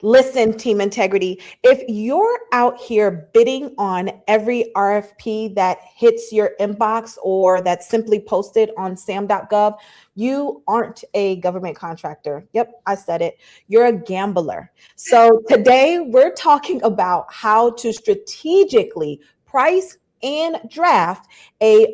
Listen, Team Integrity, if you're out here bidding on every RFP that hits your inbox or that's simply posted on SAM.gov, you aren't a government contractor. Yep, I said it. You're a gambler. So today we're talking about how to strategically price and draft an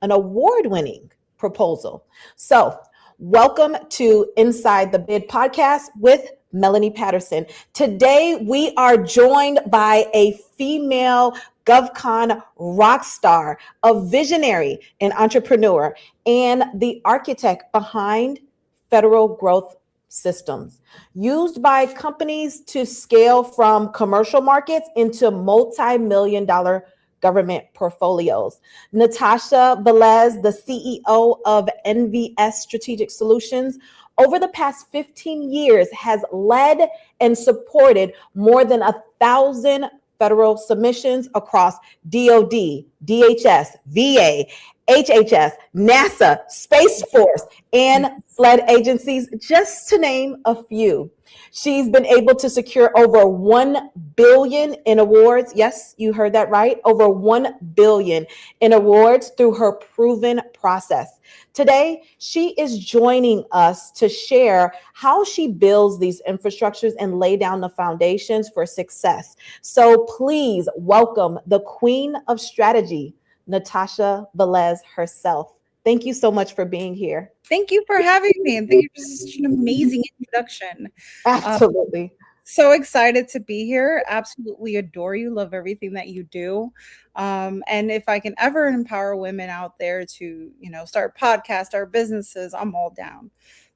award-winning proposal. So welcome to Inside the Bid podcast with Melanie Patterson. Today, we are joined by a female GovCon rock star, a visionary and entrepreneur, and the architect behind federal growth systems used by companies to scale from commercial markets into multi-million dollar government portfolios. Natasha Velez, the CEO of NVS Strategic Solutions, over the past 15 years has led and supported more than 1,000 federal submissions across DoD, DHS, VA, HHS, NASA, Space Force, and SLED agencies, just to name a few. She's been able to secure over 1 billion in awards. Yes, you heard that right. Over 1 billion in awards through her proven process. Today, she is joining us to share how she builds these infrastructures and lay down the foundations for success. So please welcome the Queen of Strategy, Natasha Velez herself. Thank you so much for being here. Thank you for having me, and thank you for such an amazing introduction. Absolutely. So excited to be here. Absolutely adore you. Love everything that you do. And if I can ever empower women out there to, start podcasts, start businesses, I'm all down.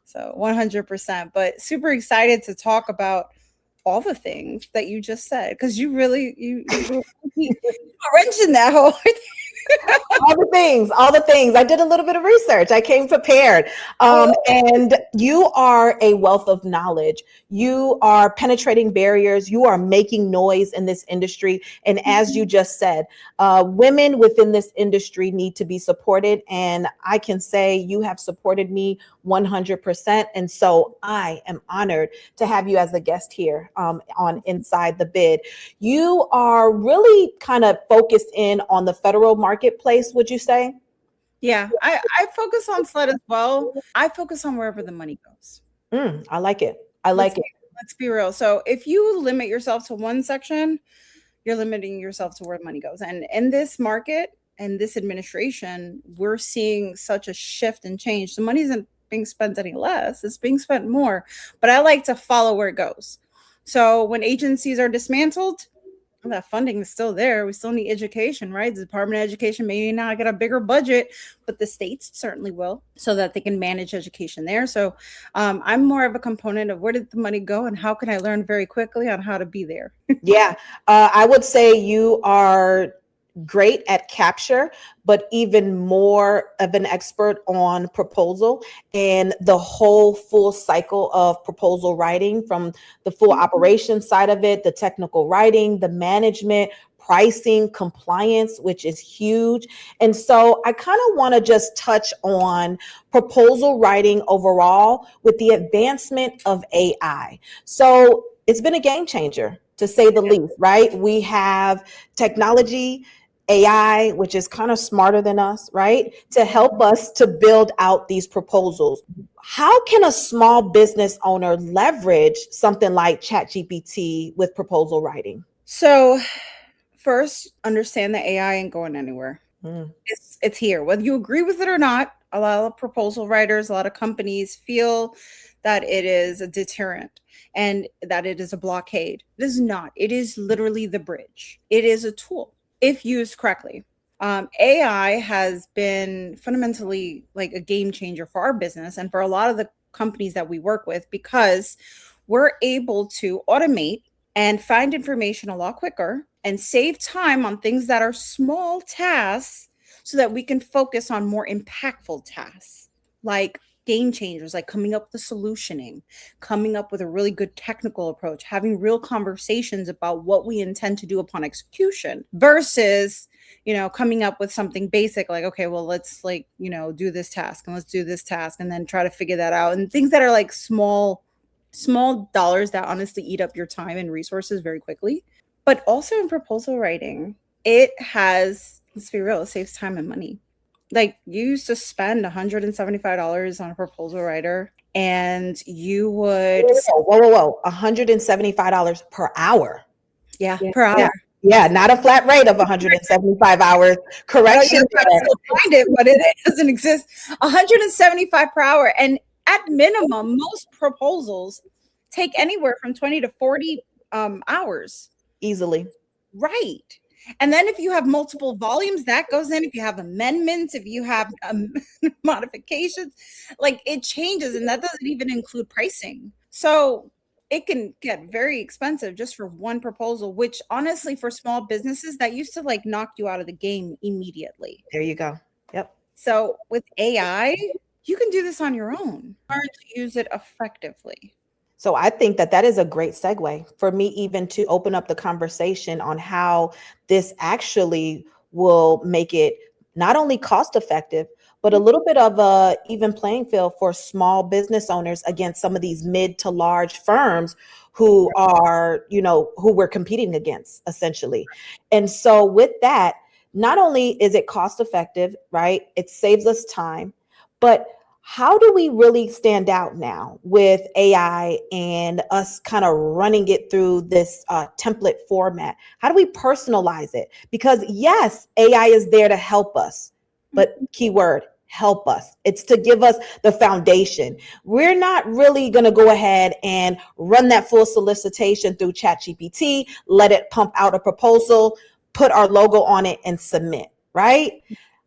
So 100%. But super excited to talk about all the things that you just said, because you really mentioned that whole all the things. I did a little bit of research. I came prepared. And you are a wealth of knowledge. You are penetrating barriers. You are making noise in this industry. And as you just said, women within this industry need to be supported. And I can say you have supported me 100%. And so I am honored to have you as a guest here on Inside the Bid. You are really kind of focused in on the federal marketplace, would you say? Yeah, I focus on SLED as well. I focus on wherever the money goes. I like it. Let's be real. So if you limit yourself to one section, you're limiting yourself to where money goes. And in this market and this administration, we're seeing such a shift and change. The money isn't being spent any less, it's being spent more. But I like to follow where it goes. So when agencies are dismantled, that funding is still there. We still need education, right? The Department of Education may not get a bigger budget, but the states certainly will, so that they can manage education there. So I'm more of a component of where did the money go and how can I learn very quickly on how to be there? Yeah, I would say you are great at capture, but even more of an expert on proposal and the whole full cycle of proposal writing, from the full operations side of it, the technical writing, the management, pricing, compliance, which is huge. And so I kind of want to just touch on proposal writing overall with the advancement of AI. So it's been a game changer, to say the least, right? We have technology, AI, which is kind of smarter than us, right? To help us to build out these proposals. How can a small business owner leverage something like ChatGPT with proposal writing? So first, understand that AI ain't going anywhere. It's here. Whether you agree with it or not, a lot of proposal writers, a lot of companies feel that it is a deterrent and that it is a blockade. It is not. It is literally the bridge. It is a tool if used correctly. AI has been fundamentally like a game changer for our business and for a lot of the companies that we work with, because we're able to automate and find information a lot quicker and save time on things that are small tasks so that we can focus on more impactful tasks, like game changers, like coming up with the solutioning, coming up with a really good technical approach, having real conversations about what we intend to do upon execution versus, coming up with something basic like, okay, well, let's do this task and let's do this task and then try to figure that out. And things that are like small Small dollars that honestly eat up your time and resources very quickly. But also in proposal writing, let's be real, it saves time and money. Like you used to spend $175 on a proposal writer and you would. Whoa. $175 per hour. Yeah, per hour. Yeah, not a flat rate of 175 hours. Correction. You gotta still find it, but it doesn't exist. 175 per hour. And at minimum, most proposals take anywhere from 20 to 40 hours. Easily. Right. And then if you have multiple volumes, that goes in. If you have amendments, if you have modifications, like it changes. And that doesn't even include pricing. So it can get very expensive just for one proposal, which honestly, for small businesses, that used to like knock you out of the game immediately. There you go. Yep. So with AI, you can do this on your own. Learn to use it effectively. So I think that is a great segue for me even to open up the conversation on how this actually will make it not only cost effective, but a little bit of a even playing field for small business owners against some of these mid to large firms who are, who we're competing against essentially. And so with that, not only is it cost effective, right? It saves us time, but how do we really stand out now with AI and us kind of running it through this template format? How do we personalize it? Because yes, AI is there to help us, but keyword, help us. It's to give us the foundation. We're not really going to go ahead and run that full solicitation through ChatGPT, let it pump out a proposal, put our logo on it and submit, right?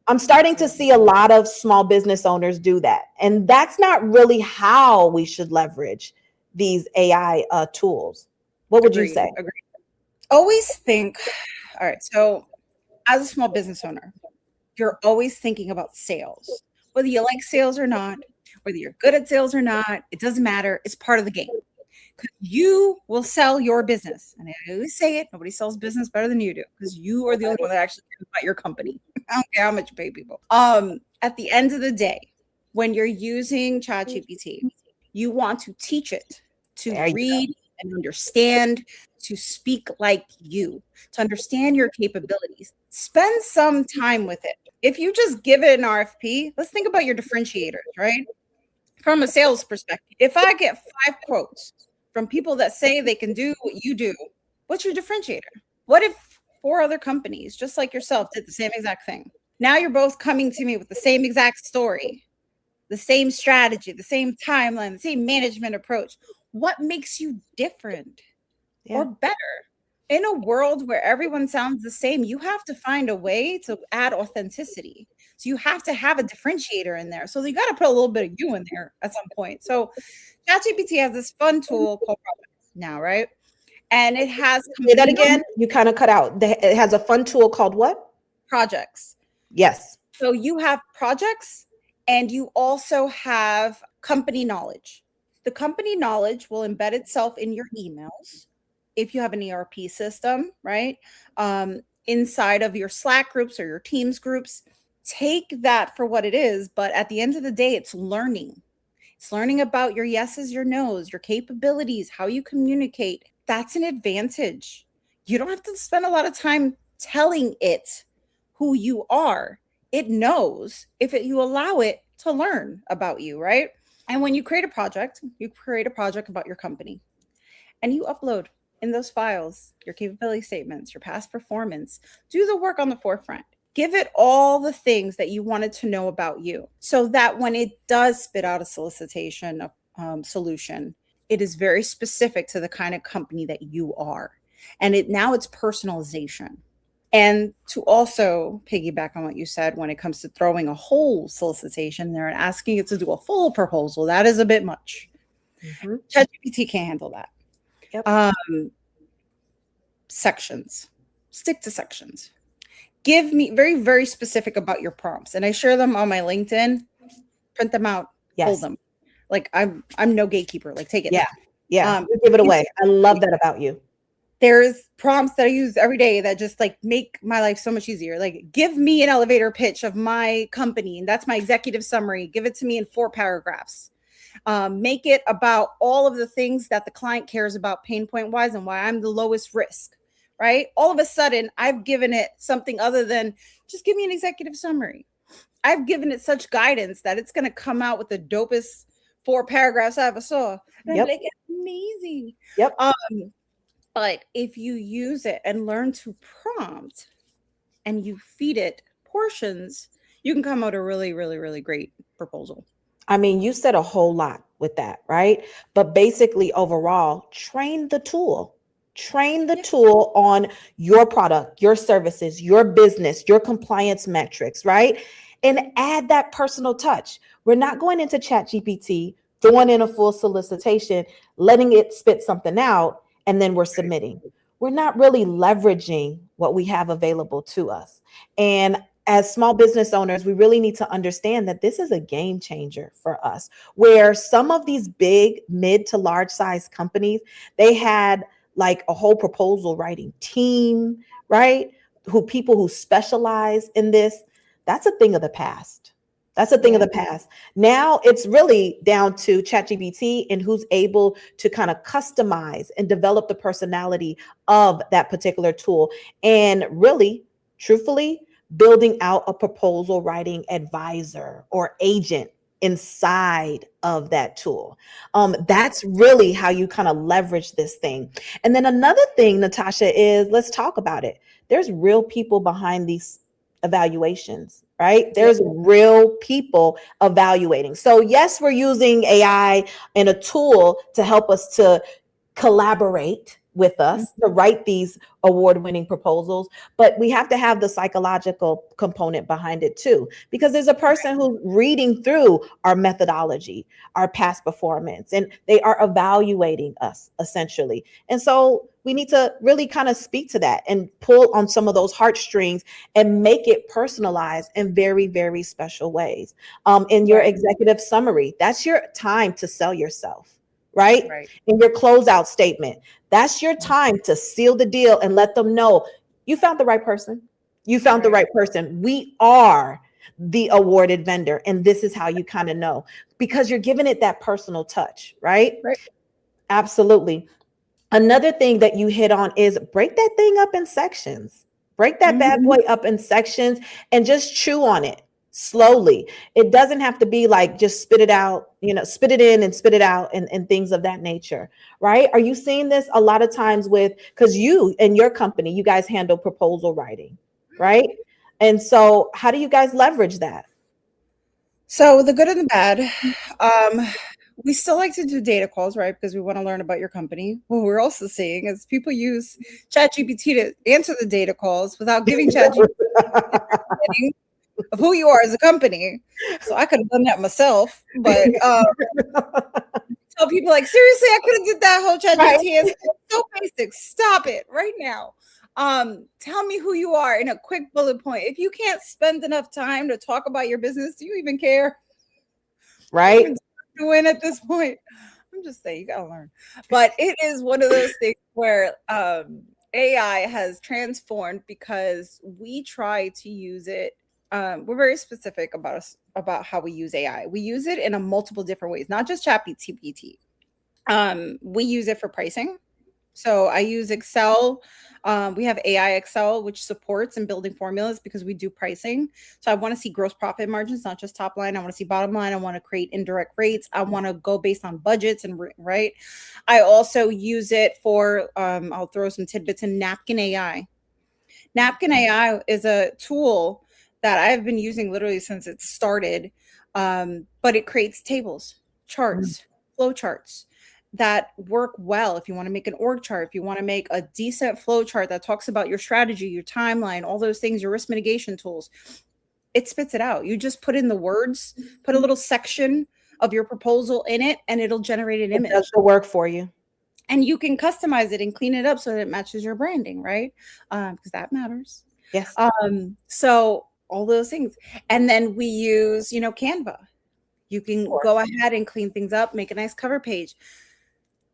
I'm starting to see a lot of small business owners do that. And that's not really how we should leverage these AI tools. What would you say? Agreed. Always think, all right, so as a small business owner, you're always thinking about sales. Whether you like sales or not, whether you're good at sales or not, it doesn't matter. It's part of the game. Because you will sell your business. And I always say it, nobody sells business better than you do, because you are the only one that actually cares about your company. I don't care how much you pay people. At the end of the day, when you're using ChatGPT, you want to teach it to read and understand, to speak like you, to understand your capabilities. Spend some time with it. If you just give it an RFP, let's think about your differentiators, right? From a sales perspective, if I get 5 quotes from people that say they can do what you do, what's your differentiator? What if 4 other companies, just like yourself, did the same exact thing? Now you're both coming to me with the same exact story, the same strategy, the same timeline, the same management approach. What makes you different or better? In a world where everyone sounds the same, you have to find a way to add authenticity. So you have to have a differentiator in there. So you got to put a little bit of you in there at some point. So ChatGPT has this fun tool called Projects now, right? And it has. Say that again. You kind of cut out. It has a fun tool called what? Projects. Yes. So you have projects and you also have company knowledge. The company knowledge will embed itself in your emails if you have an ERP system, right? Inside of your Slack groups or your Teams groups. Take that for what it is, but at the end of the day, it's learning. It's learning about your yeses, your nos, your capabilities, how you communicate. That's an advantage. You don't have to spend a lot of time telling it who you are. It knows if you allow it to learn about you, right? And when you create a project about your company and you upload in those files your capability statements, your past performance, do the work on the forefront. Give it all the things that you wanted to know about you so that when it does spit out a solicitation solution, it is very specific to the kind of company that you are. And now it's personalization. And to also piggyback on what you said, when it comes to throwing a whole solicitation there and asking it to do a full proposal, that is a bit much. ChatGPT can't handle that. Yep. Sections. Stick to sections. Give me very, very specific about your prompts. And I share them on my LinkedIn. Print them out. Yes. Hold them. Like I'm no gatekeeper. Like take it. Yeah. Yeah. Give it away. I love that about you. There's prompts that I use every day that just like make my life so much easier. Like give me an elevator pitch of my company. And that's my executive summary. Give it to me in 4 paragraphs. Make it about all of the things that the client cares about pain point wise and why I'm the lowest risk, right? All of a sudden, I've given it something other than just give me an executive summary. I've given it such guidance that it's going to come out with the dopest 4 paragraphs I ever saw. And I'm like, it's amazing. Yep. But if you use it and learn to prompt and you feed it portions, you can come out a really, really, really great proposal. I mean, you said a whole lot with that, right? But basically, overall, train the tool. Train the tool on your product, your services, your business, your compliance metrics, right? And add that personal touch. We're not going into ChatGPT, throwing in a full solicitation, letting it spit something out, and then we're submitting. We're not really leveraging what we have available to us. And as small business owners, we really need to understand that this is a game changer for us, where some of these big, mid to large size companies, they had like a whole proposal writing team, right? People who specialize in this. That's a thing of the past. That's a thing of the past. Now it's really down to ChatGPT and who's able to kind of customize and develop the personality of that particular tool. And really, truthfully, building out a proposal writing advisor or agent inside of that tool. That's really how you kind of leverage this thing. And then another thing, Natasha, is let's talk about it. There's real people behind these evaluations, right? There's real people evaluating. So yes, we're using AI and a tool to help us to collaborate with us to write these award-winning proposals, but we have to have the psychological component behind it too, because there's a person who's reading through our methodology, our past performance, and they are evaluating us essentially. And so we need to really kind of speak to that and pull on some of those heartstrings and make it personalized in very, very special ways. In your executive summary, that's your time to sell yourself. Right? In your closeout statement, that's your time to seal the deal and let them know you found the right person. You found the right person. We are the awarded vendor. And this is how you kind of know, because you're giving it that personal touch, right? Absolutely. Another thing that you hit on is break that thing up in sections. Break that bad boy up in sections and just chew on it slowly. It doesn't have to be like just spit it out, spit it in and spit it out and things of that nature, right? Are you seeing this a lot of times because you and your company, you guys handle proposal writing, right? And so how do you guys leverage that? So the good and the bad, we still like to do data calls, right? Because we want to learn about your company. What we're also seeing is people use ChatGPT to answer the data calls without giving ChatGPT of who you are as a company. So I could have done that myself, but tell people like, seriously, I could have did that whole ChatGPT answer. It's so basic. Stop it right now. Tell me who you are in a quick bullet point. If you can't spend enough time to talk about your business, do you even care? Right. Doing at this point, I'm just saying you gotta learn. But it is one of those things where AI has transformed because we try to use it. We're very specific about how we use AI. We use it in a multiple different ways, not just ChatGPT. We use it for pricing. So I use Excel. We have AI Excel, which supports and building formulas because we do pricing. So I want to see gross profit margins, not just top line. I want to see bottom line. I want to create indirect rates. I want to go based on budgets and right. I also use it for, I'll throw some tidbits in Napkin AI. Napkin AI is a tool that I've been using literally since it started, but it creates tables, charts, flow charts that work well. If you want to make an org chart, if you want to make a decent flow chart that talks about your strategy, your timeline, all those things, your risk mitigation tools, it spits it out. You just put in the words, put a little section of your proposal in it, and it'll generate an image. It does the work for you. And you can customize it and clean it up so that it matches your branding, right? Because that matters. Yes. So all those things. And then we use, Canva. You can go ahead and clean things up, make a nice cover page.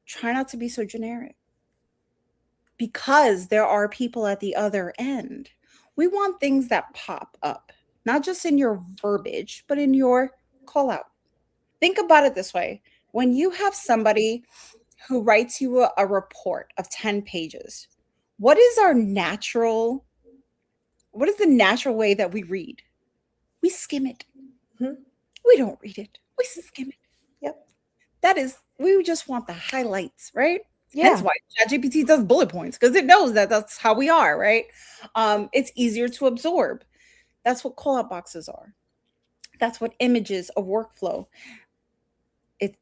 Try not to be so generic, because there are people at the other end. We want things that pop up, not just in your verbiage, but in your call out. Think about it this way. When you have somebody who writes you a report of 10 pages, what is the natural way that we read? We skim it. Mm-hmm. We don't read it. We skim it. Yep. We just want the highlights, right? Yeah. Hence why ChatGPT does bullet points, because it knows that that's how we are, right? It's easier to absorb. That's what call-out boxes are. That's what images of workflow.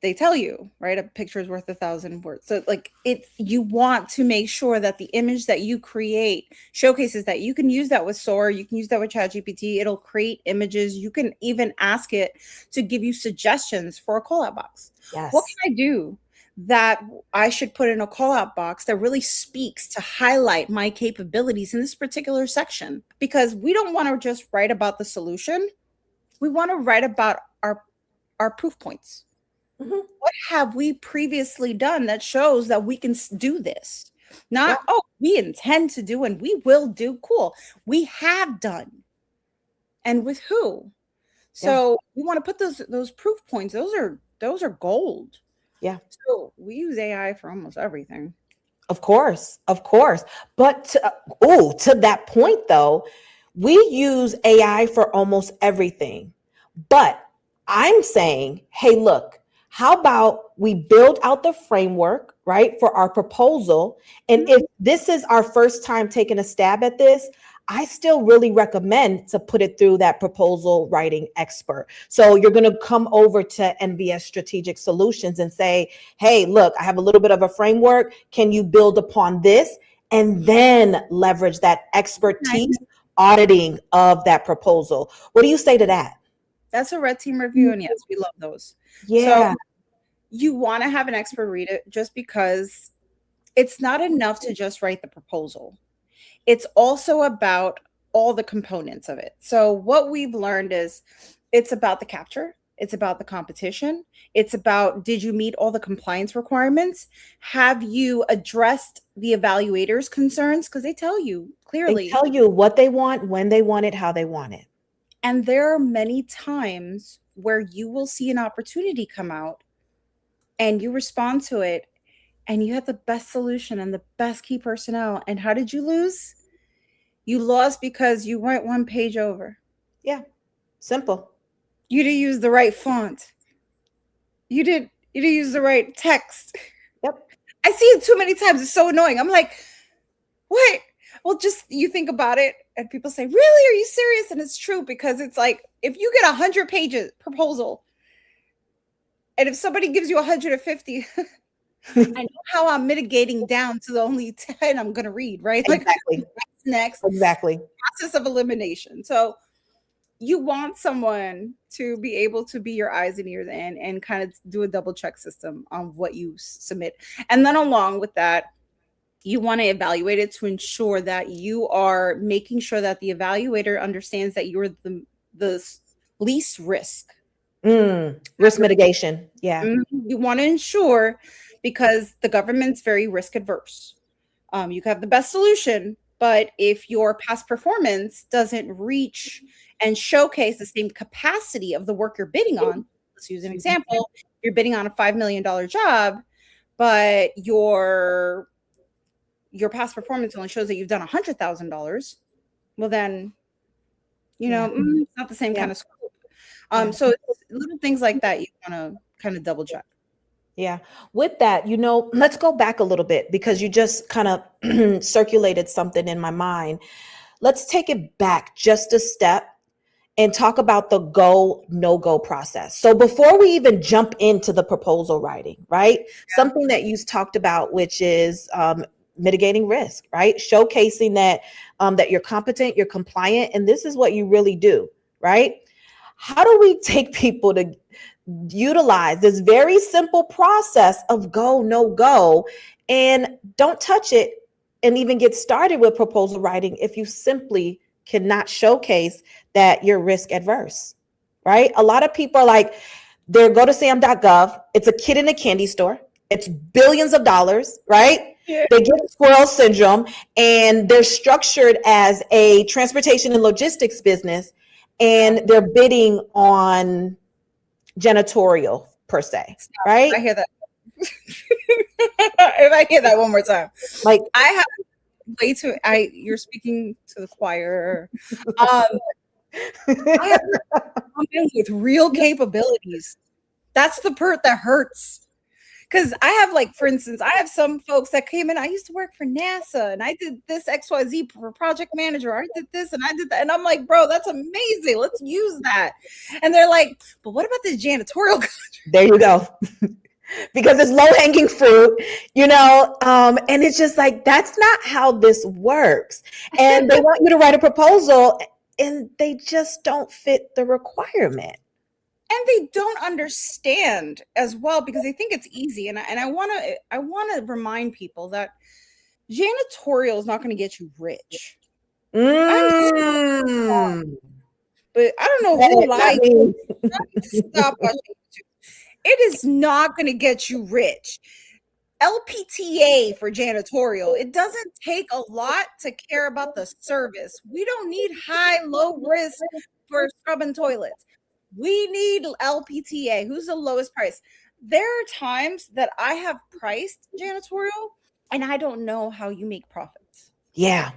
They tell you, right? A picture is worth 1,000 words. So like you want to make sure that the image that you create showcases that. You can use that with SOAR, you can use that with ChatGPT. It'll create images. You can even ask it to give you suggestions for a call out box. Yes. What can I do that I should put in a call out box that really speaks to highlight my capabilities in this particular section? Because we don't want to just write about the solution. We want to write about our proof points. Mm-hmm. What have we previously done that shows that we can do this? Not, oh, we intend to do and we will do. Cool. We have done. And with who? So we want to put those proof points. Those are gold. Yeah. So we use AI for almost everything. Of course. But to that point though, we use AI for almost everything. But I'm saying, hey, look, how about we build out the framework, right, for our proposal? And if this is our first time taking a stab at this, I still really recommend to put it through that proposal writing expert. So you're going to come over to NVS Strategic Solutions and say, hey, look, I have a little bit of a framework. Can you build upon this? And then leverage that expertise auditing of that proposal. What do you say to that? That's a red team review. And yes, we love those. Yeah. So you want to have an expert read it just because it's not enough to just write the proposal. It's also about all the components of it. So what we've learned is it's about the capture. It's about the competition. It's about, did you meet all the compliance requirements? Have you addressed the evaluators' concerns? Because they tell you clearly. They tell you what they want, when they want it, how they want it. And there are many times where you will see an opportunity come out and you respond to it and you have the best solution and the best key personnel. And how did you lose? You lost because you went one page over. Yeah. Simple. You didn't use the right font. You didn't use the right text. Yep. I see it too many times. It's so annoying. I'm like, what? Well, just you think about it and people say, really? Are you serious? And it's true, because it's like, if you get 100 pages proposal and if somebody gives you 150, I know how I'm mitigating down to the only 10 I'm going to read, right? Exactly. Like, what's next? Exactly. Process of elimination. So you want someone to be able to be your eyes and ears and kind of do a double check system on what you submit. And then along with that, you want to evaluate it to ensure that you are making sure that the evaluator understands that you're the least risk. Risk mitigation. Yeah. You want to ensure, because the government's very risk adverse. You have the best solution, but if your past performance doesn't reach and showcase the same capacity of the work you're bidding on, let's use an example. You're bidding on a $5 million job, but your past performance only shows that you've done $100,000. Well, then, it's not the same kind of scope. So it's little things like that you want to kind of double check. Yeah. With that, let's go back a little bit, because you just kind of circulated something in my mind. Let's take it back just a step and talk about the go, no-go process. So before we even jump into the proposal writing, right? Yeah. Something that you talked about, which is mitigating risk, right? Showcasing that you're competent, you're compliant, and this is what you really do, right? How do we take people to utilize this very simple process of go, no go, and don't touch it and even get started with proposal writing if you simply cannot showcase that you're risk adverse, right? A lot of people are like, they go to SAM.gov. It's a kid in a candy store. It's billions of dollars, right? Yeah. They get squirrel syndrome, and they're structured as a transportation and logistics business, and they're bidding on Janitorial, per se, right? I hear that. If I hear that one more time, Like, I have way too. You're speaking to the choir. I have come in with real capabilities. That's the part that hurts. Because I have, like, for instance, I have some folks that came in. I used to work for NASA, and I did this XYZ for project manager. I did this, and I did that, and I'm like, bro, that's amazing. Let's use that. And they're like, but what about this janitorial? There you go. Because it's low hanging fruit, and it's just like, that's not how this works. And they want you to write a proposal, and they just don't fit the requirement. And they don't understand as well, because they think it's easy. And I want to remind people that janitorial is not going to get you rich. But I don't know who lied. Stop watching YouTube. It is not going to get you rich. LPTA for janitorial. It doesn't take a lot to care about the service. We don't need high, low risk for scrubbing toilets. We need LPTA. Who's the lowest price? There are times that I have priced janitorial and I don't know how you make profits. Yeah.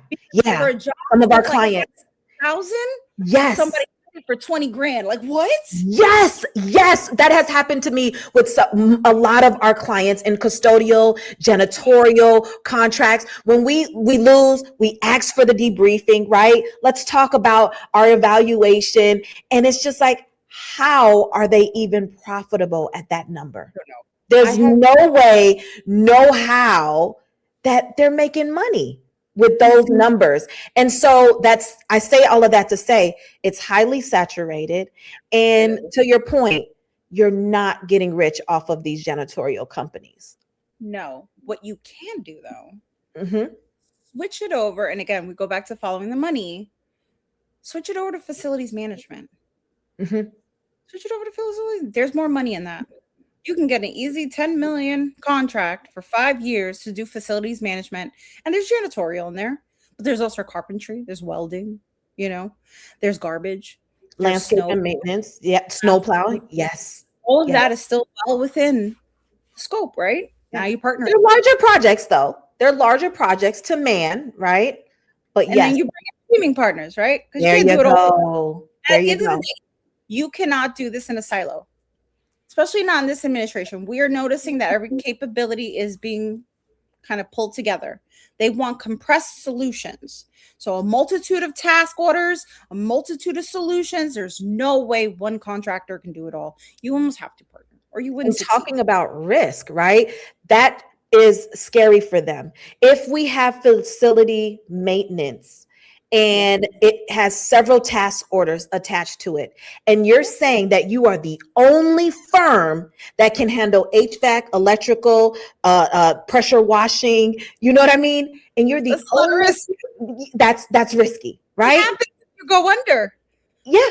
For a job, some of our clients, 1,000. Yes. Somebody for 20 grand. Like, what? Yes. That has happened to me with a lot of our clients in custodial, janitorial contracts. When we lose, we ask for the debriefing, right? Let's talk about our evaluation. And it's just like, how are they even profitable at that number? There's no way, no how that they're making money with those numbers. And so I say all of that to say it's highly saturated. And to your point, you're not getting rich off of these janitorial companies. No. What you can do, though, switch it over. And again, we go back to following the money. Switch it over to facilities management. Switch it over to facilities. There's more money in that. You can get an easy 10 million contract for 5 years to do facilities management. And there's janitorial in there, but there's also carpentry. There's welding, there's garbage. Landscape and maintenance. Yeah. Snow plowing. Yes. All of that is still well within scope, right? Yeah. Now you partner. They're larger projects, though. They're larger projects to man, right? But and then you bring in teaming partners, right? Because you can't do it all. At the end of the day, you cannot do this in a silo. Especially not in this administration. We are noticing that every capability is being kind of pulled together. They want compressed solutions. So a multitude of task orders, a multitude of solutions. There's no way one contractor can do it all. You almost have to partner, or you wouldn't. Talking about risk, right? That is scary for them. If we have facility maintenance and it has several task orders attached to it, and you're saying that you are the only firm that can handle HVAC, electrical, pressure washing, you know what I mean? And you're the only, that's risky, right? What happens if you go under? Yeah,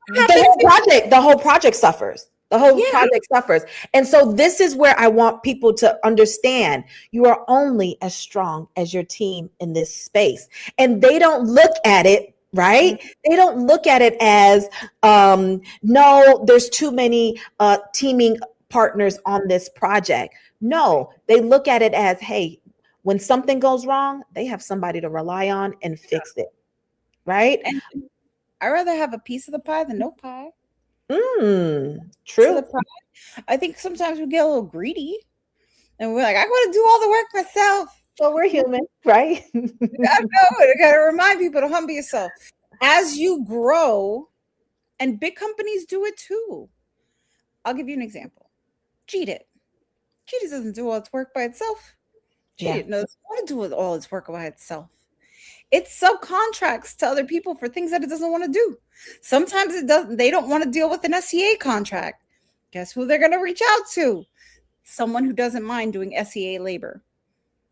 the whole project suffers. The whole project suffers. And so this is where I want people to understand you are only as strong as your team in this space. And they don't look at it, right? They don't look at it as, no, there's too many teaming partners on this project. No, they look at it as, hey, when something goes wrong, they have somebody to rely on and fix it, right? And I'd rather have a piece of the pie than no pie. True. I think sometimes we get a little greedy and we're like, I want to do all the work myself. Well, we're human, right? I got to remind people to humble yourself. As you grow, and big companies do it too. I'll give you an example. Cheetah doesn't do all its work by itself. Cheetah doesn't want to do all its work by itself. It subcontracts to other people for things that it doesn't want to do. Sometimes they don't want to deal with an SEA contract. Guess who they're going to reach out to? Someone who doesn't mind doing SEA labor,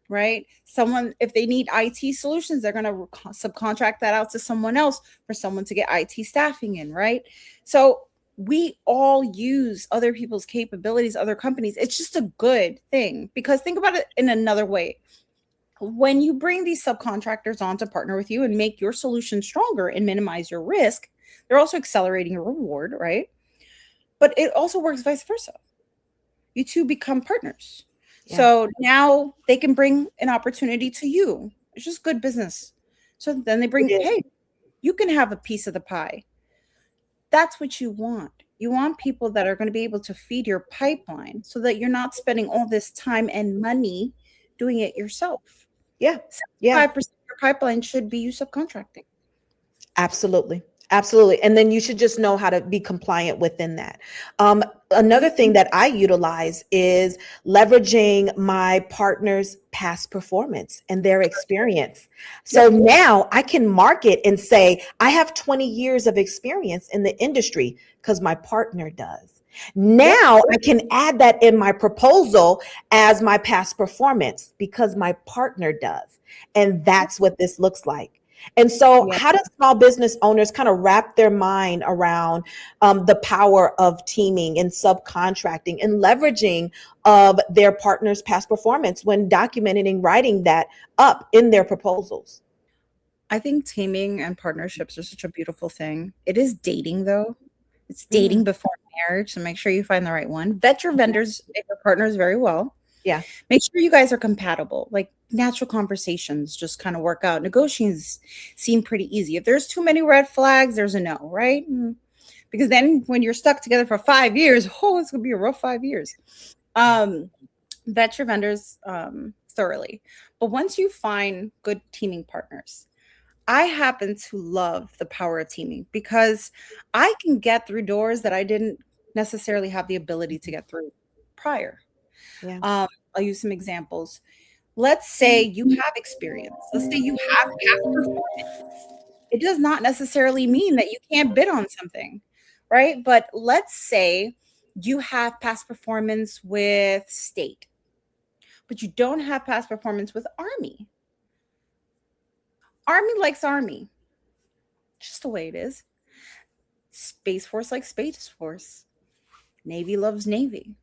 right? Someone, if they need IT solutions, they're going to subcontract that out to someone else for someone to get IT staffing in, right? So we all use other people's capabilities, other companies. It's just a good thing, because think about it in another way. When you bring these subcontractors on to partner with you and make your solution stronger and minimize your risk, they're also accelerating your reward, right? But it also works vice versa. you two become partners. Yeah. So now they can bring an opportunity to you. It's just good business. So then they bring, hey, you can have a piece of the pie. That's what you want. You want people that are going to be able to feed your pipeline so that you're not spending all this time and money doing it yourself. Yeah. Yeah. 75% of your pipeline should be you subcontracting. Absolutely. Absolutely. And then you should just know how to be compliant within that. Another thing that I utilize is leveraging my partner's past performance and their experience. So now I can market and say, I have 20 years of experience in the industry because my partner does. Now I can add that in my proposal as my past performance because my partner does. And that's what this looks like. And so, how do small business owners kind of wrap their mind around the power of teaming and subcontracting and leveraging of their partner's past performance when documenting and writing that up in their proposals? I think teaming and partnerships are such a beautiful thing. It is dating, though. It's dating before marriage, so make sure you find the right one. Vet your vendors and your partners very well. Yeah. Make sure you guys are compatible. Like natural conversations just kind of work out. Negotiations seem pretty easy. If there's too many red flags, there's a no, right? Because then when you're stuck together for 5 years, it's going to be a rough 5 years. Vet your vendors thoroughly. But once you find good teaming partners, I happen to love the power of teaming because I can get through doors that I didn't necessarily have the ability to get through prior. Yeah. I'll use some examples. Let's say you have experience. Let's say you have past performance. It does not necessarily mean that you can't bid on something, right? But let's say you have past performance with state, but you don't have past performance with Army. Army likes Army. Just the way it is. Space Force likes Space Force. Navy loves Navy.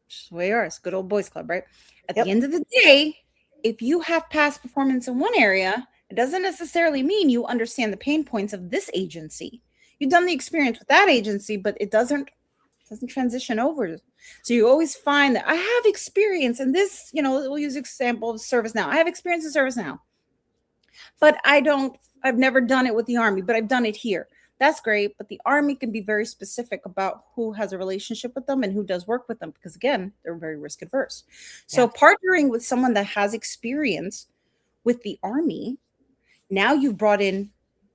Just the way you are. It's good old boys club, right? At the end of the day, if you have past performance in one area, it doesn't necessarily mean you understand the pain points of this agency. You've done the experience with that agency, but it doesn't transition over. So you always find that I have experience in this, we'll use example of ServiceNow. I have experience in ServiceNow, but I've never done it with the Army, but I've done it here. That's great, but the Army can be very specific about who has a relationship with them and who does work with them because, again, they're very risk adverse. So partnering with someone that has experience with the Army, now you've brought in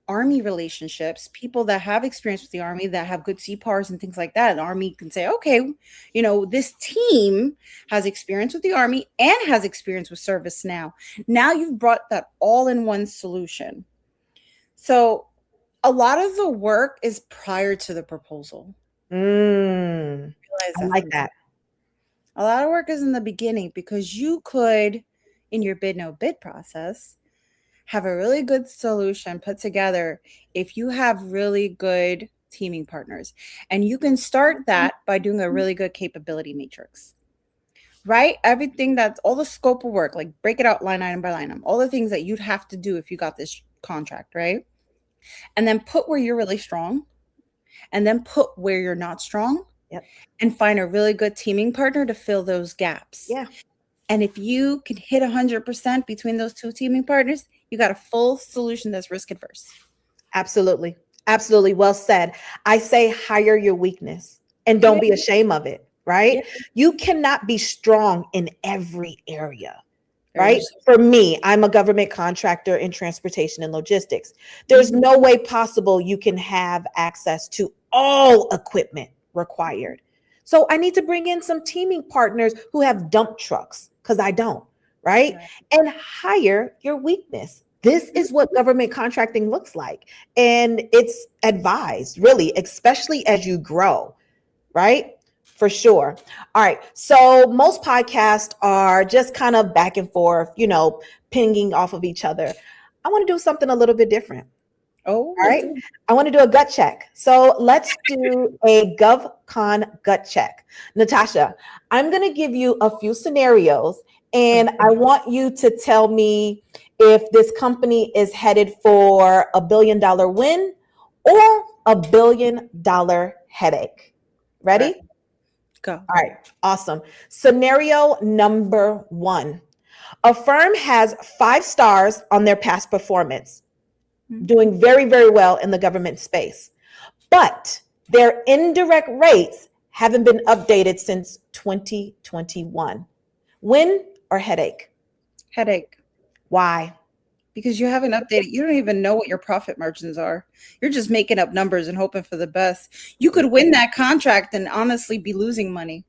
Army relationships, people that have experience with the Army, that have good CPARs and things like that. The Army can say, okay, this team has experience with the Army and has experience with ServiceNow. Now you've brought that all in one solution. So a lot of the work is prior to the proposal. I like that. A lot of work is in the beginning because you could, in your bid no bid process, have a really good solution put together if you have really good teaming partners. And you can start that by doing a really good capability matrix. Right? Everything that's all the scope of work, like break it out line item by line item, all the things that you'd have to do if you got this contract, right? And then put where you're really strong and then put where you're not strong and find a really good teaming partner to fill those gaps. Yeah. And if you can hit 100% between those two teaming partners, you got a full solution that's risk adverse. Absolutely. Absolutely. Well said. I say hire your weakness and don't be ashamed of it, right? You cannot be strong in every area. Right? For me, I'm a government contractor in transportation and logistics. There's no way possible you can have access to all equipment required. So I need to bring in some teaming partners who have dump trucks because I don't, right? And hire your weakness. This is what government contracting looks like. And it's advised, really, especially as you grow, right? For sure. All right. So most podcasts are just kind of back and forth, pinging off of each other. I want to do something a little bit different. Oh, all right. I want to do a gut check. So let's do a GovCon gut check. Natasha, I'm going to give you a few scenarios and I want you to tell me if this company is headed for $1 billion win or $1 billion headache. Ready? Go. All right, awesome. Scenario number 1. A firm has 5 stars on their past performance, doing very, very well in the government space, but their indirect rates haven't been updated since 2021. Win or headache? Headache. Why? Because you haven't updated. You don't even know what your profit margins are. You're just making up numbers and hoping for the best. You could win that contract and honestly be losing money.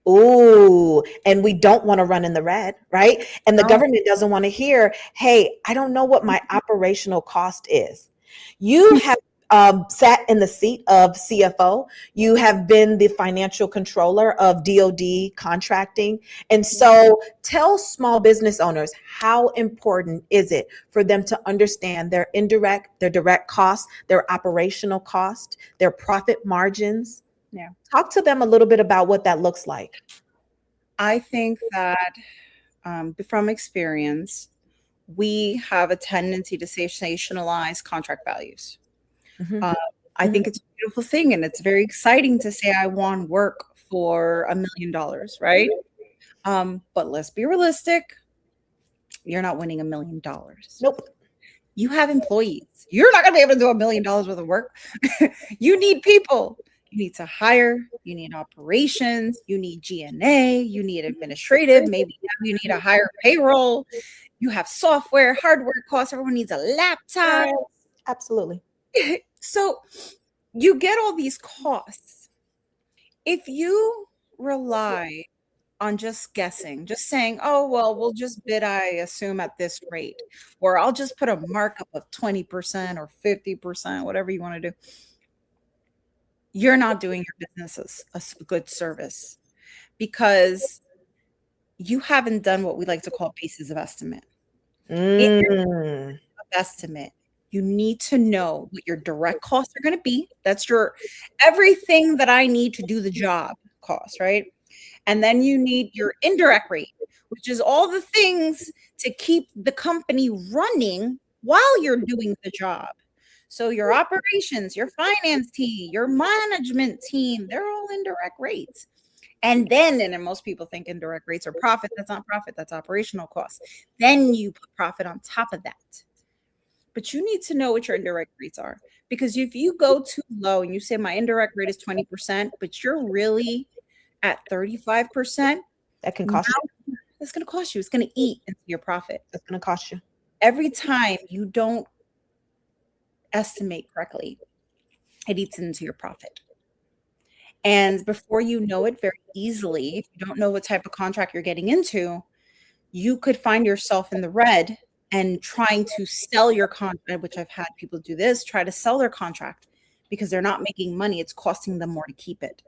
Ooh, and we don't want to run in the red, right? And the No. government doesn't want to hear, hey, I don't know what my operational cost is. You have sat in the seat of CFO. You have been the financial controller of DoD contracting. And so tell small business owners, how important is it for them to understand their indirect, their direct costs, their operational cost, their profit margins? Yeah. Talk to them a little bit about what that looks like. I think that from experience, we have a tendency to sensationalize contract values. Mhm. I think it's a beautiful thing, and it's very exciting to say I want work for $1 million, right? But let's be realistic. You're not winning $1 million. Nope. You have employees. You're not going to be able to do $1 million worth of work. You need people. You need to hire. You need operations. You need G&A. You need administrative. Maybe you need a higher payroll. You have software, hardware costs. Everyone needs a laptop. Absolutely. So you get all these costs. If you rely on just guessing, just saying, oh, well, we'll just bid, I assume, at this rate, or I'll just put a markup of 20% or 50%, whatever you want to do, you're not doing your business a good service, because you haven't done what we like to call pieces of estimate. In your estimate, you need to know what your direct costs are going to be. That's your everything that I need to do the job cost, right? And then you need your indirect rate, which is all the things to keep the company running while you're doing the job. So your operations, your finance team, your management team, they're all indirect rates. And then most people think indirect rates are profit. That's not profit. That's operational costs. Then you put profit on top of that. But you need to know what your indirect rates are. Because if you go too low and you say my indirect rate is 20%, but you're really at 35%, that can cost you. It's going to cost you. It's going to eat into your profit. It's going to cost you. Every time you don't estimate correctly, it eats into your profit. And before you know it, very easily, if you don't know what type of contract you're getting into, you could find yourself in the red and trying to sell your contract, which I've had people do this, try to sell their contract because they're not making money. It's costing them more to keep it.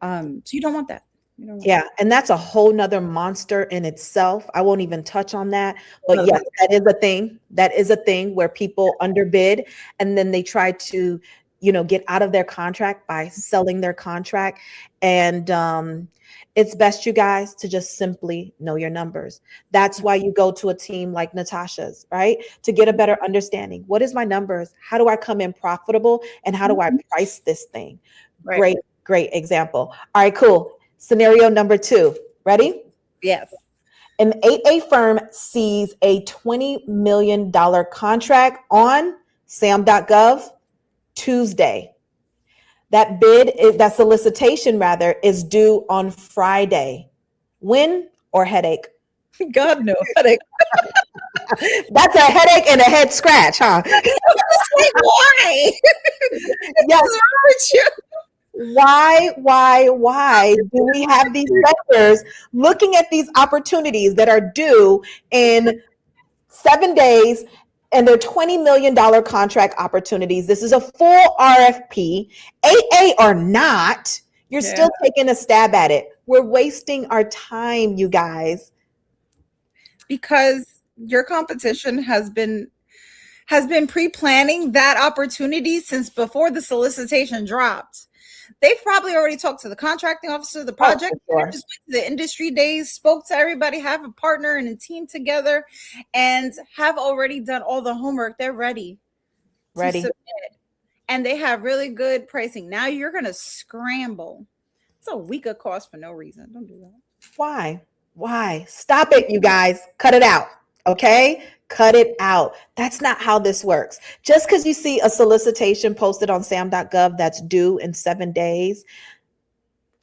So you don't want that. Yeah, and that's a whole nother monster in itself. I won't even touch on that. But yes, that is a thing. That is a thing where people underbid and then they try to, get out of their contract by selling their contract. And it's best, you guys, to just simply know your numbers. That's why you go to a team like Natasha's, right? To get a better understanding. What is my numbers? How do I come in profitable? And how do I price this thing? Right. Great example. All right, cool. Scenario number 2. Ready? Yes. An 8A firm sees a $20 million contract on SAM.gov Tuesday. That solicitation rather, is due on Friday. Win or headache? God, no headache. That's a headache and a head scratch, huh? Why? Yes. Why do we have these vendors looking at these opportunities that are due in 7 days and they're $20 million contract opportunities? This is a full RFP, AA or not, you're still taking a stab at it. We're wasting our time, you guys. Because your competition has been pre-planning that opportunity since before the solicitation dropped. They've probably already talked to the contracting officer, the project managers, just went to the industry days, spoke to everybody, have a partner and a team together, and have already done all the homework. They're ready. To submit. And they have really good pricing. Now you're going to scramble It's a week of cost for no reason. Don't do that. Why? Stop it, you guys. Cut it out. Okay? Cut it out. That's not how this works. Just because you see a solicitation posted on SAM.gov that's due in 7 days,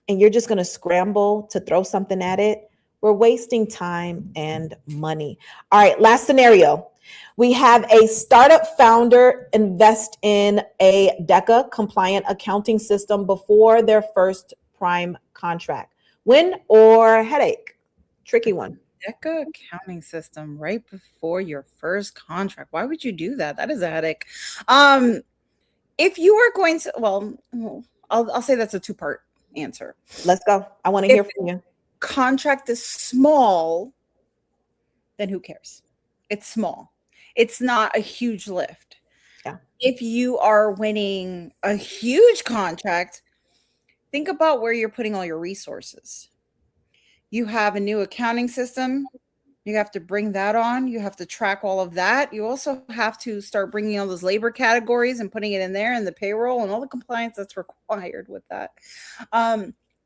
and you're just going to scramble to throw something at it, we're wasting time and money. All right, last scenario. We have a startup founder invest in a DECA compliant accounting system before their first prime contract. Win or headache? Tricky one. DECA accounting system right before your first contract. Why would you do that? That is a headache. If you are going to, well, I'll say that's a two-part answer. Let's go. I want to hear from you. Contract is small, then who cares? It's small. It's not a huge lift. Yeah. If you are winning a huge contract, think about where you're putting all your resources. You have a new accounting system. You have to bring that on. You have to track all of that. You also have to start bringing all those labor categories and putting it in there and the payroll and all the compliance that's required with that.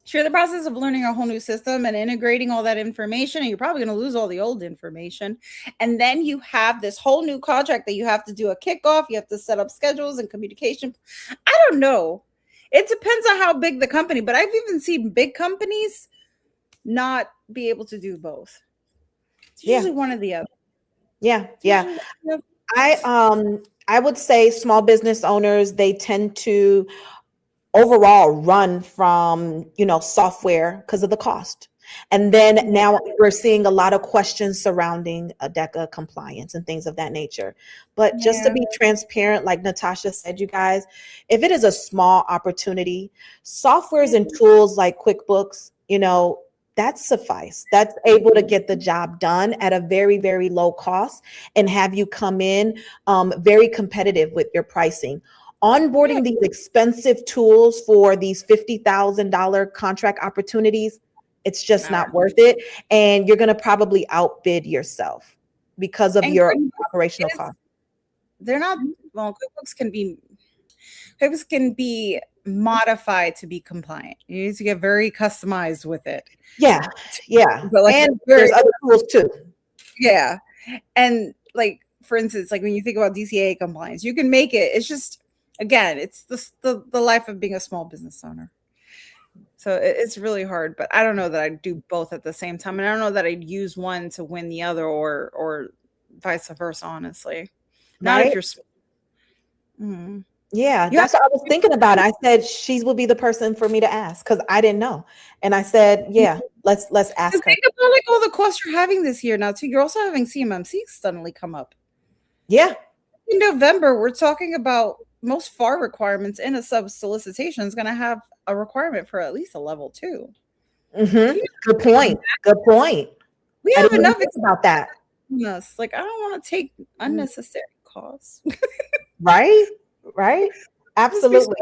Sure, the process of learning a whole new system and integrating all that information, and you're probably going to lose all the old information. And then you have this whole new contract that you have to do a kickoff. You have to set up schedules and communication. I don't know. It depends on how big the company, but I've even seen big companies not be able to do both. It's usually one or the other. Yeah. I would say small business owners, they tend to overall run from, software because of the cost. And then now we're seeing a lot of questions surrounding a DECA compliance and things of that nature. But just to be transparent, like Natasha said, you guys, if it is a small opportunity, softwares and tools like QuickBooks, that suffice. That's able to get the job done at a very, very low cost and have you come in very competitive with your pricing. Onboarding these expensive tools for these $50,000 contract opportunities, it's just not worth it. And you're going to probably outbid yourself because of your operational cost. They're not, well, QuickBooks can be modified to be compliant. You need to get very customized with it. Yeah. But and there's other tools too. Yeah. And for instance, when you think about DCAA compliance, you can make it. It's just, again, it's the life of being a small business owner. So it's really hard, but I don't know that I'd do both at the same time. And I don't know that I'd use one to win the other or vice versa, honestly. Not if you're Yeah, that's what I was thinking about. I said she would be the person for me to ask because I didn't know. And I said, let's ask her. Think about all the costs you're having this year now too. You're also having CMMC suddenly come up. Yeah. In November, we're talking about most FAR requirements in a sub solicitation is going to have a requirement for at least a level 2. Mm-hmm. Good point. We have enough about that. Yes, I don't want to take unnecessary costs. Right. Absolutely.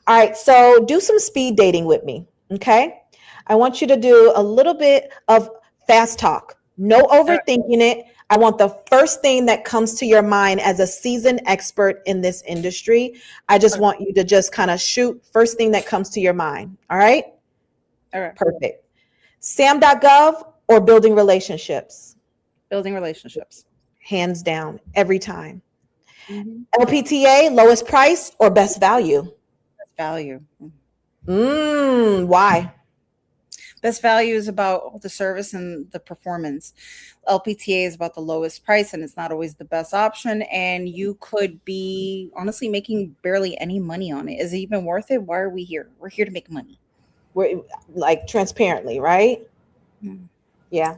All right. So do some speed dating with me. Okay. I want you to do a little bit of fast talk. No overthinking it. I want the first thing that comes to your mind as a seasoned expert in this industry. I just want you to just kind of shoot first thing that comes to your mind. All right. Perfect. SAM.gov or building relationships? Building relationships. Hands down, every time. LPTA, lowest price or best value? Best value. Why? Best value is about the service and the performance. LPTA is about the lowest price, and it's not always the best option. And you could be honestly making barely any money on it. Is it even worth it? Why are we here? We're here to make money. We're transparently, right? Yeah. Yeah.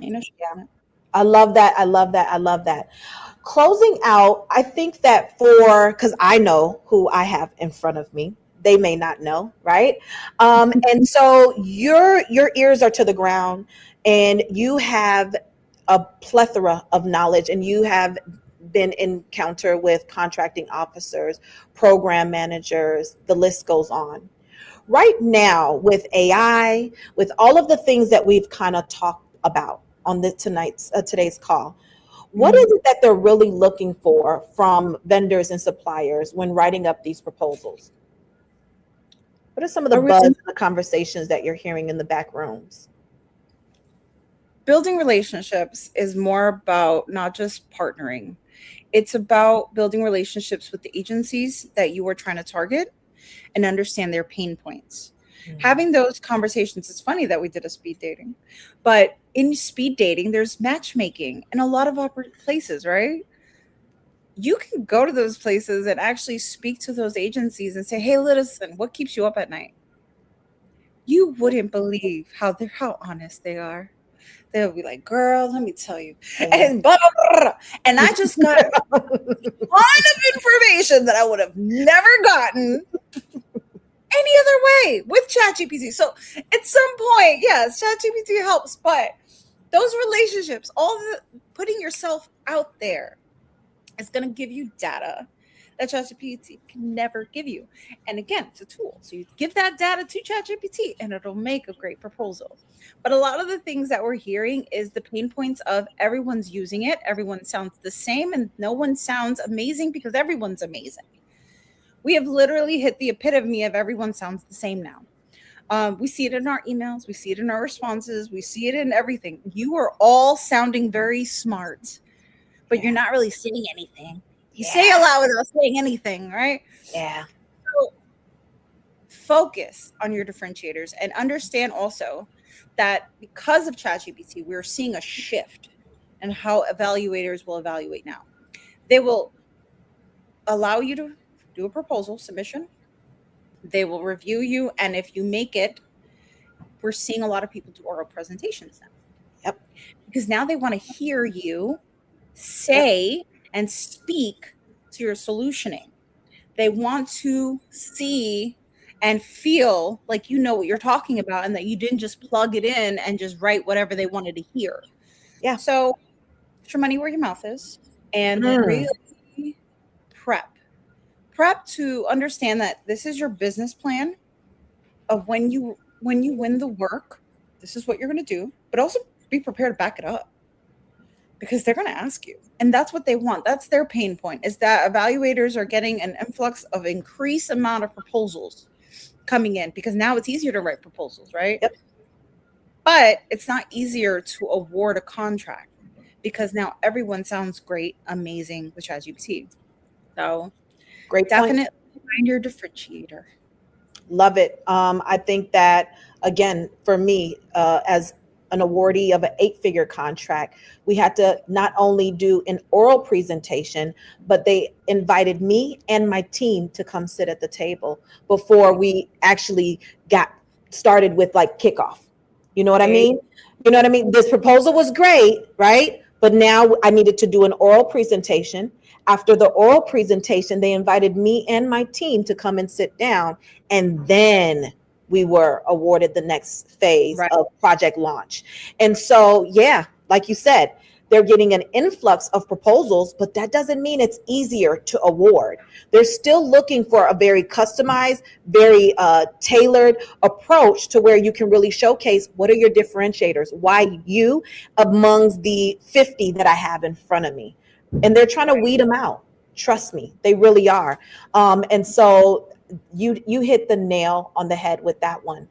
I love that. Closing out, I think that because I know who I have in front of me, they may not know, right? And so your ears are to the ground and you have a plethora of knowledge and you have been in encounter with contracting officers, program managers, the list goes on. Right now with AI, with all of the things that we've kind of talked about on today's call, what is it that they're really looking for from vendors and suppliers when writing up these proposals? What are some of the buzz and the conversations that you're hearing in the back rooms? Building relationships is more about not just partnering. It's about building relationships with the agencies that you are trying to target and understand their pain points. Having those conversations, it's funny that we did a speed dating, but in speed dating, there's matchmaking in a lot of places, right? You can go to those places and actually speak to those agencies and say, hey, listen, what keeps you up at night? You wouldn't believe how honest they are. They'll be like, girl, let me tell you. And blah, blah, blah. And I just got a ton of information that I would have never gotten any other way with ChatGPT. So at some point, yes, ChatGPT helps, but those relationships, putting yourself out there is going to give you data that ChatGPT can never give you. And again, it's a tool. So you give that data to ChatGPT and it'll make a great proposal. But a lot of the things that we're hearing is the pain points of everyone's using it. Everyone sounds the same and no one sounds amazing because everyone's amazing. We have literally hit the epitome of everyone sounds the same now. We see it in our emails. We see it in our responses. We see it in everything. You are all sounding very smart, but you're not really saying anything. You say a lot without saying anything, right? Yeah. So focus on your differentiators and understand also that because of ChatGPT, we're seeing a shift in how evaluators will evaluate now. They will allow you to do a proposal submission. They will review you. And if you make it, we're seeing a lot of people do oral presentations now. Yep. Because now they want to hear you say and speak to your solutioning. They want to see and feel like you know what you're talking about and that you didn't just plug it in and just write whatever they wanted to hear. Yeah. So put your money where your mouth is and really prep to understand that this is your business plan of when you win the work, this is what you're going to do, but also be prepared to back it up because they're going to ask you. And that's what they want. That's their pain point, is that evaluators are getting an influx of increased amount of proposals coming in because now it's easier to write proposals, right? Yep. But it's not easier to award a contract because now everyone sounds great, amazing with ChatGPT. So great definitely find your differentiator. Love it. I think that, again, for me, as an awardee of an 8-figure contract, we had to not only do an oral presentation, but they invited me and my team to come sit at the table before we actually got started with like kickoff. You know what I mean? You know what I mean? This proposal was great, right? But now I needed to do an oral presentation. After the oral presentation, they invited me and my team to come and sit down, and then we were awarded the next phase of project launch. And so, yeah, like you said, they're getting an influx of proposals, but that doesn't mean it's easier to award. They're still looking for a very customized, very tailored approach to where you can really showcase what are your differentiators, why you amongst the 50 that I have in front of me. And they're trying to weed them out. Trust me, they really are. And so you hit the nail on the head with that one.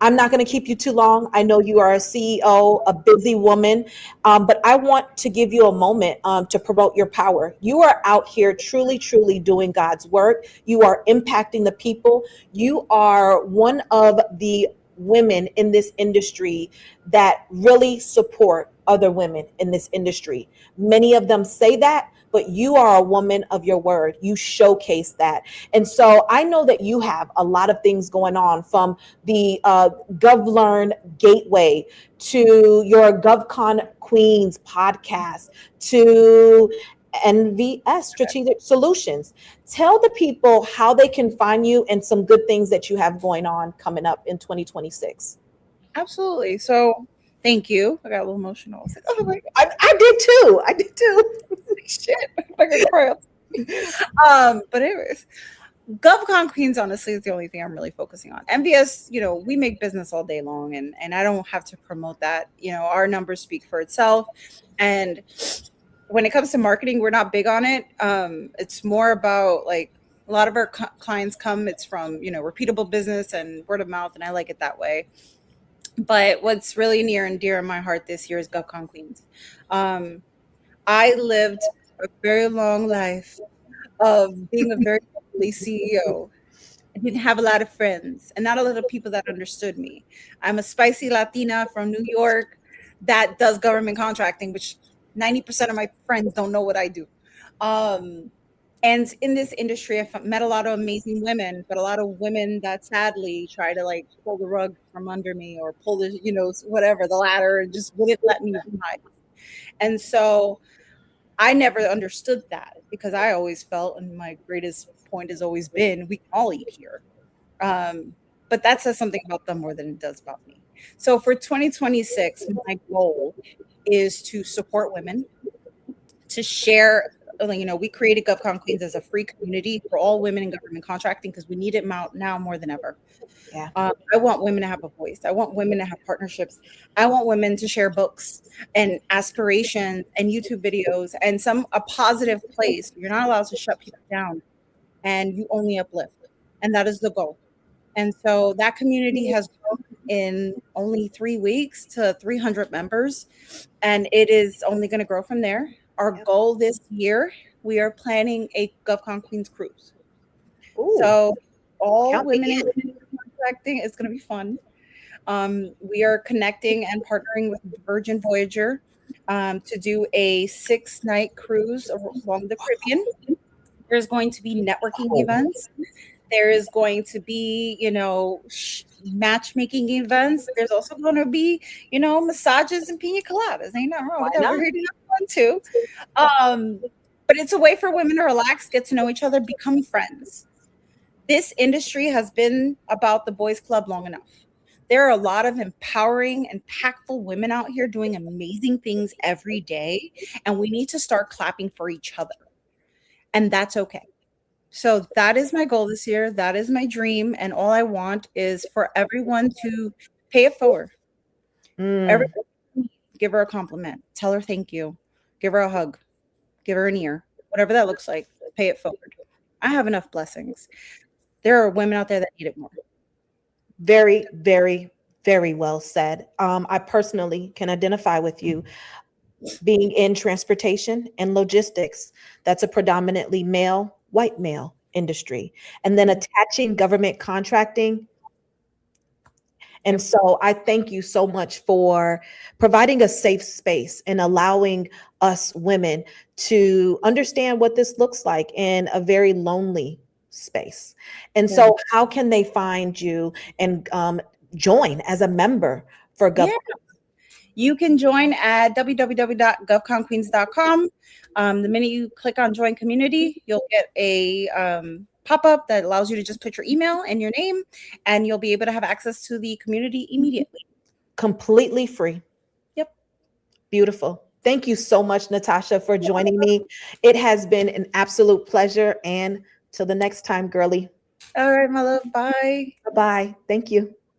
I'm not going to keep you too long. I know you are a CEO, a busy woman, but I want to give you a moment to promote your power. You are out here truly, truly doing God's work. You are impacting the people. You are one of the women in this industry that really support other women in this industry. Many of them say that, but you are a woman of your word. You showcase that. And so I know that you have a lot of things going on, from the GovLearn Gateway to your GovCon Queens podcast to NVS Strategic Solutions. Tell the people how they can find you and some good things that you have going on coming up in 2026. Absolutely. So thank you. I got a little emotional. I was like, oh my God. I did too. I did too. Shit. I'm gonna cry. But anyways, GovCon Queens honestly is the only thing I'm really focusing on. NVS, we make business all day long and I don't have to promote that. Our numbers speak for itself. And when it comes to marketing, we're not big on it. It's more about like A lot of our clients come, it's from, repeatable business and word of mouth, and I like it that way. But what's really near and dear in my heart this year is GovCon Queens. I lived a very long life of being a very lovely CEO. I didn't have a lot of friends and not a lot of people that understood me. I'm a spicy Latina from New York that does government contracting, which 90% of my friends don't know what I do. And in this industry, I've met a lot of amazing women, but a lot of women that sadly try to like pull the rug from under me or pull the, whatever, the ladder, and just wouldn't let me rise. And so I never understood that because I always felt, and my greatest point has always been, we can all eat here. But that says something about them more than it does about me. So for 2026, my goal is to support women, to share. We created GovCon Queens as a free community for all women in government contracting because we need it now more than ever. Yeah. I want women to have a voice. I want women to have partnerships. I want women to share books and aspirations and YouTube videos and a positive place. You're not allowed to shut people down, and you only uplift. And that is the goal. And so that community has grown in only 3 weeks to 300 members, and it is only going to grow from there. Our goal this year, we are planning a GovCon Queens cruise. Ooh, so all count women me in contracting, it's going to be fun. We are connecting and partnering with Virgin Voyager to do a 6-night cruise along the Caribbean. There's going to be networking events. There is going to be, matchmaking events. There's also going to be, massages and pina coladas. Ain't nothing wrong with that. We're here to have fun too. But it's a way for women to relax, get to know each other, become friends. This industry has been about the boys club long enough. There are a lot of empowering, impactful women out here doing amazing things every day, and we need to start clapping for each other. And that's okay. So that is my goal this year. That is my dream. And all I want is for everyone to pay it forward. Everyone, give her a compliment. Tell her thank you. Give her a hug. Give her an ear. Whatever that looks like, pay it forward. I have enough blessings. There are women out there that need it more. Very, very, very well said. I personally can identify with you. Being in transportation and logistics, that's a predominantly male, white male industry. And then attaching government contracting. And so I thank you so much for providing a safe space and allowing us women to understand what this looks like in a very lonely space. And so how can they find you and join as a member for GovCon? You can join at www.govconqueens.com. The minute you click on join community, you'll get a pop-up that allows you to just put your email and your name, and you'll be able to have access to the community immediately. Completely free. Yep. Beautiful. Thank you so much, Natasha, for joining me. It has been an absolute pleasure. And till the next time, girlie. All right, my love. Bye. Bye-bye. Thank you.